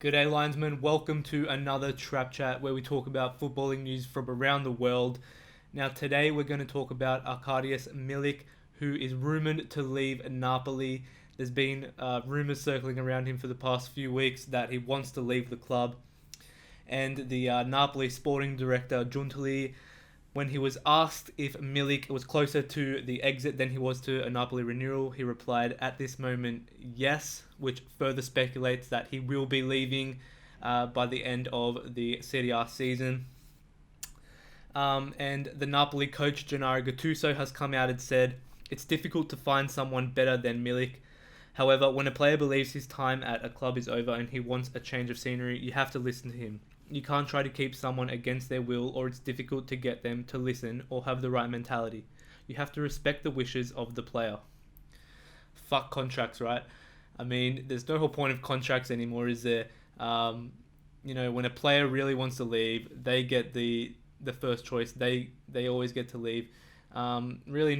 G'day, linesman. Welcome to another Trap Chat where we talk about footballing news from around the world. Now, today we're going to talk about Arkadiusz Milik, who is rumored to leave Napoli. There's been rumors circling around him for the past few weeks that he wants to leave the club. And the Napoli sporting director, Giuntoli, when he was asked if Milik was closer to the exit than he was to a Napoli renewal, he replied, "At this moment, yes," which further speculates that he will be leaving by the end of the Serie A season. And the Napoli coach, Gennaro Gattuso, has come out and said, "It's difficult to find someone better than Milik. However, when a player believes his time at a club is over and he wants a change of scenery, you have to listen to him. You can't try to keep someone against their will, or it's difficult to get them to listen or have the right mentality. You have to respect the wishes of the player." Fuck contracts, right? I mean, there's no whole point of contracts anymore, is there? When a player really wants to leave, they get the first choice. They always get to leave. Really,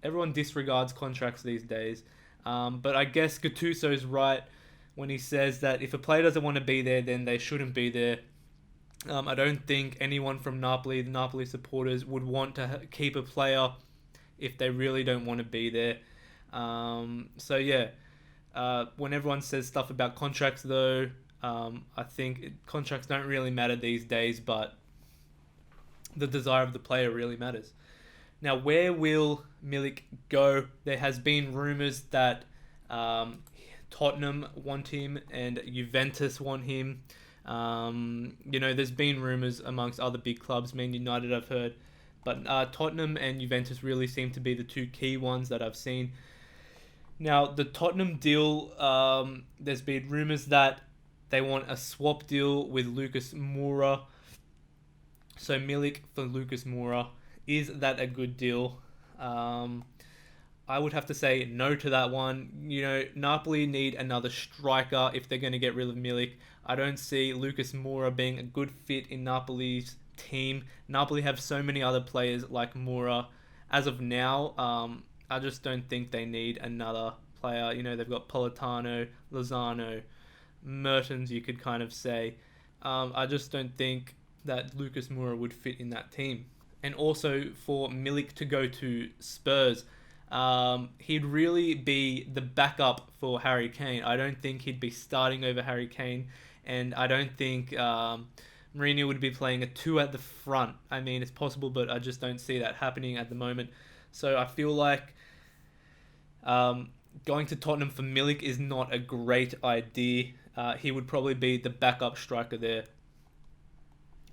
everyone disregards contracts these days. But I guess Gattuso's right when he says that if a player doesn't want to be there, then they shouldn't be there. I don't think anyone from Napoli, the Napoli supporters, would want to keep a player if they really don't want to be there. So yeah, when everyone says stuff about contracts, though, I think contracts don't really matter these days, but the desire of the player really matters. Now, where will Milik go? There has been rumours that Tottenham want him and Juventus want him. There's been rumours amongst other big clubs, Man United I've heard, but Tottenham and Juventus really seem to be the two key ones that I've seen. Now, the Tottenham deal, there's been rumours that they want a swap deal with Lucas Moura. So Milik for Lucas Moura. Is that a good deal? I would have to say no to that one. Napoli need another striker if they're going to get rid of Milik. I don't see Lucas Moura being a good fit in Napoli's team. Napoli have so many other players like Moura. As of now, I just don't think they need another player. They've got Politano, Lozano, Mertens, you could kind of say. I just don't think that Lucas Moura would fit in that team. And also for Milik to go to Spurs, he'd really be the backup for Harry Kane. I don't think he'd be starting over Harry Kane, and I don't think Mourinho would be playing a two at the front. I mean, it's possible, but I just don't see that happening at the moment. So I feel like going to Tottenham for Milik is not a great idea. He would probably be the backup striker there.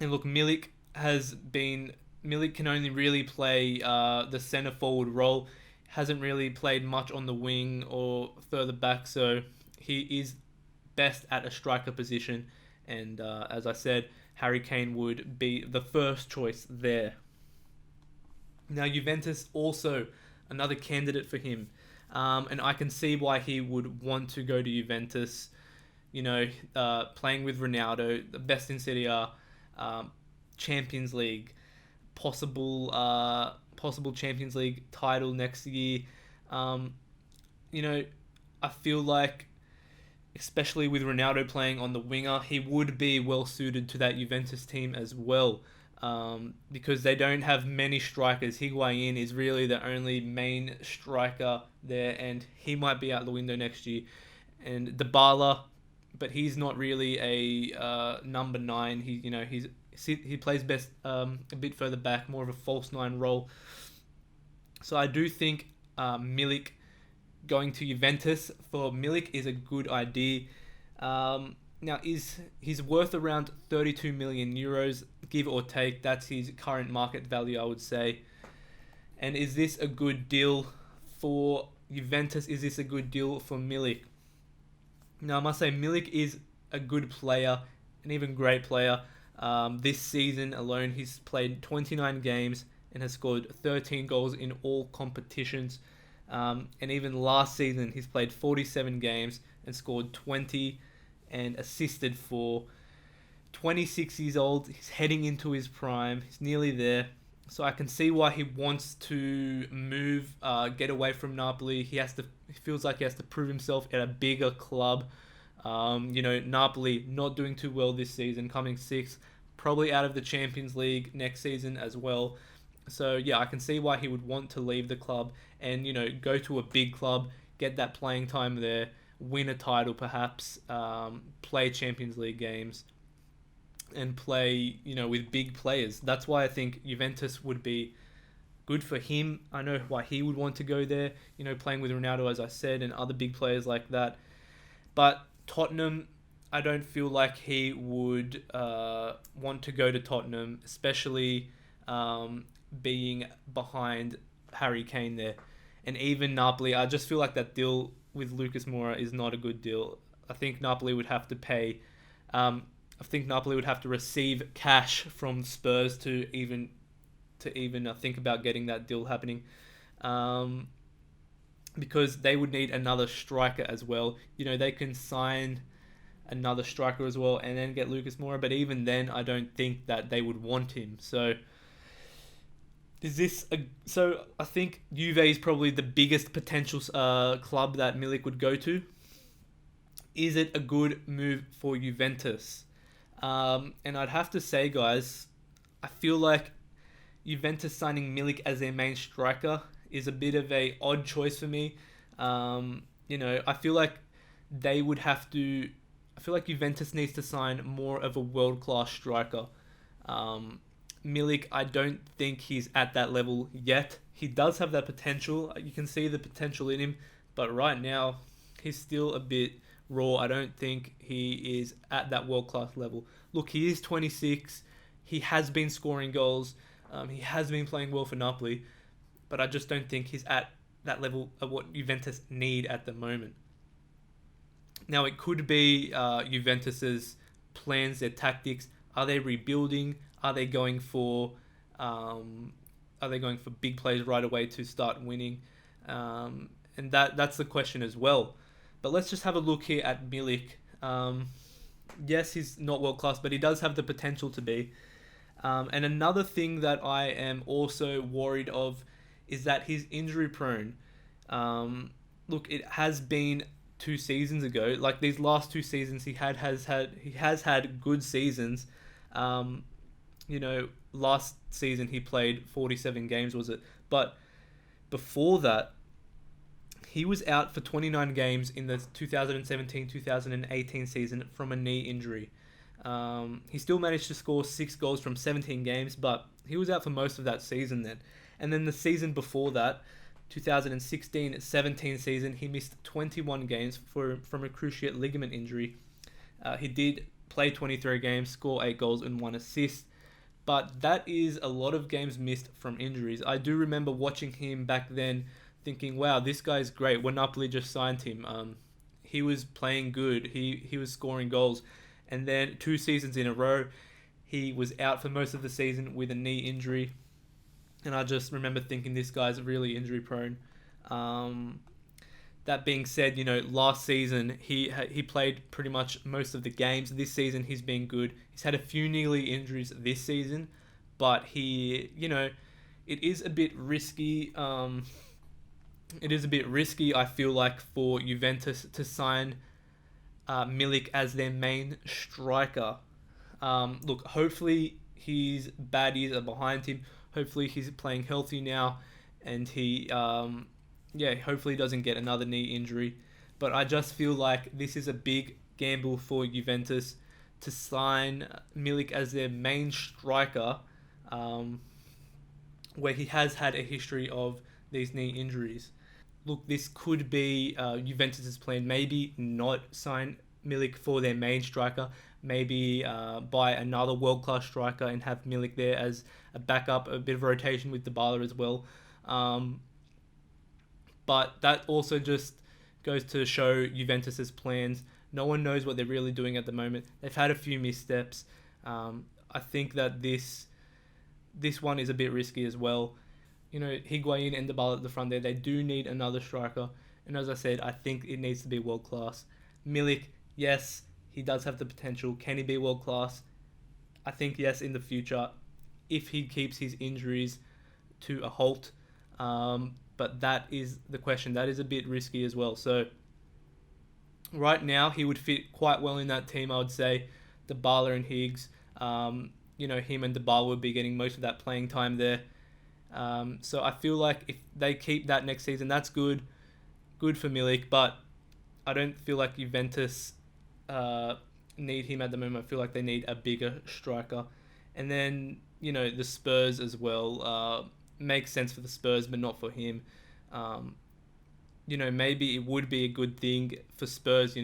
And look, Milik can only really play the centre forward role. Hasn't really played much on the wing or further back, so he is best at a striker position. And as I said, Harry Kane would be the first choice there. Now, Juventus also another candidate for him, and I can see why he would want to go to Juventus. Playing with Ronaldo, the best in Serie A, Champions League, possible Champions League title next year. I feel like, especially with Ronaldo playing on the winger, he would be well suited to that Juventus team as well. Because they don't have many strikers. Higuain is really the only main striker there, and he might be out the window next year. And Dybala, but he's not really a number nine. He plays best a bit further back, more of a false nine role. So I do think Milik going to Juventus for Milik is a good idea. Now, he's worth around 32 million euros, give or take. That's his current market value, I would say. And is this a good deal for Juventus? Is this a good deal for Milik? Now, I must say, Milik is a good player, an even great player. This season alone, he's played 29 games and has scored 13 goals in all competitions. And even last season, he's played 47 games and scored 20 and assisted for. 26 years old, he's heading into his prime, he's nearly there. So I can see why he wants to move, get away from Napoli. He feels like he has to prove himself at a bigger club. Napoli not doing too well this season, coming sixth, probably out of the Champions League next season as well. So yeah, I can see why he would want to leave the club and go to a big club, get that playing time there, win a title perhaps, play Champions League games, and play with big players. That's why I think Juventus would be good for him. I know why he would want to go there. Playing with Ronaldo, as I said, and other big players like that. But Tottenham, I don't feel like he would want to go to Tottenham, especially being behind Harry Kane there. And even Napoli, I just feel like that deal with Lucas Moura is not a good deal. I think Napoli would have to pay. I think Napoli would have to receive cash from Spurs to even think about getting that deal happening. Because they would need another striker as well. They can sign another striker as well and then get Lucas Moura, but even then, I don't think that they would want him. So, I think Juve is probably the biggest potential club that Milik would go to. Is it a good move for Juventus? And I'd have to say, guys, I feel like Juventus signing Milik as their main striker is a bit of a odd choice for me. I feel like they would have to. I feel like Juventus needs to sign more of a world-class striker. Milik, I don't think he's at that level yet. He does have that potential. You can see the potential in him, but right now he's still a bit raw. I don't think he is at that world-class level. Look, he is 26. He has been scoring goals. He has been playing well for Napoli, but I just don't think he's at that level of what Juventus need at the moment. Now, it could be Juventus's plans, their tactics. Are they rebuilding? Are they going for big plays right away to start winning? And that's the question as well. But let's just have a look here at Milik. Yes, he's not world class, but he does have the potential to be. And another thing that I am also worried of is that he's injury prone. Look, it has been 2 seasons ago. Like these last 2 seasons, he has had good seasons. Last season he played 47 games, was it? But before that, he was out for 29 games in the 2017-2018 season from a knee injury. He still managed to score 6 goals from 17 games, but he was out for most of that season then. And then the season before that, 2016-17 season, he missed 21 games from a cruciate ligament injury. He did play 23 games, score 8 goals and 1 assist, but that is a lot of games missed from injuries. I do remember watching him back then thinking, wow, this guy's great. When Napoli just signed him, he was playing good. He was scoring goals. And then 2 seasons in a row, he was out for most of the season with a knee injury. And I just remember thinking this guy's really injury prone. That being said, last season he played pretty much most of the games. This season he's been good. He's had a few knee injuries this season, but it is a bit risky. I feel like, for Juventus to sign Milik as their main striker. Look, hopefully his baddies are behind him. Hopefully he's playing healthy now, and he hopefully doesn't get another knee injury. But I just feel like this is a big gamble for Juventus to sign Milik as their main striker, where he has had a history of these knee injuries. Look, this could be Juventus's plan. Maybe not sign Milik for their main striker. Maybe buy another world-class striker and have Milik there as a backup, a bit of rotation with Dybala as well. But that also just goes to show Juventus's plans. No one knows what they're really doing at the moment. They've had a few missteps. I think that this one is a bit risky as well. Higuain and Dybala at the front there, they do need another striker. And as I said, I think it needs to be world-class. Milik, yes, he does have the potential. Can he be world-class? I think yes, in the future, if he keeps his injuries to a halt. But that is the question. That is a bit risky as well. So Right now, he would fit quite well in that team, I would say. Dybala and Higgs, him and Dybala would be getting most of that playing time there. So I feel like if they keep that next season, that's good. Good for Milik, but I don't feel like Juventus need him at the moment. I feel like they need a bigger striker. And then, the Spurs as well. Makes sense for the Spurs, but not for him. Maybe it would be a good thing for Spurs.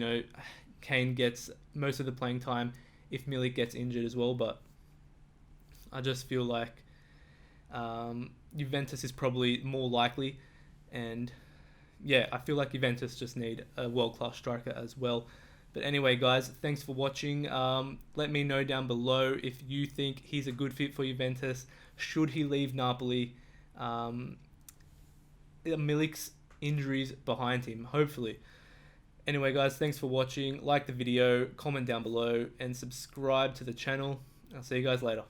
Kane gets most of the playing time if Milik gets injured as well. But I just feel like Juventus is probably more likely. And yeah, I feel like Juventus just need a world-class striker as well. But anyway, guys, thanks for watching. Let me know down below if you think he's a good fit for Juventus. Should he leave Napoli? Milik's injuries behind him, hopefully. Anyway, guys, thanks for watching. Like the video, comment down below, and subscribe to the channel. I'll see you guys later.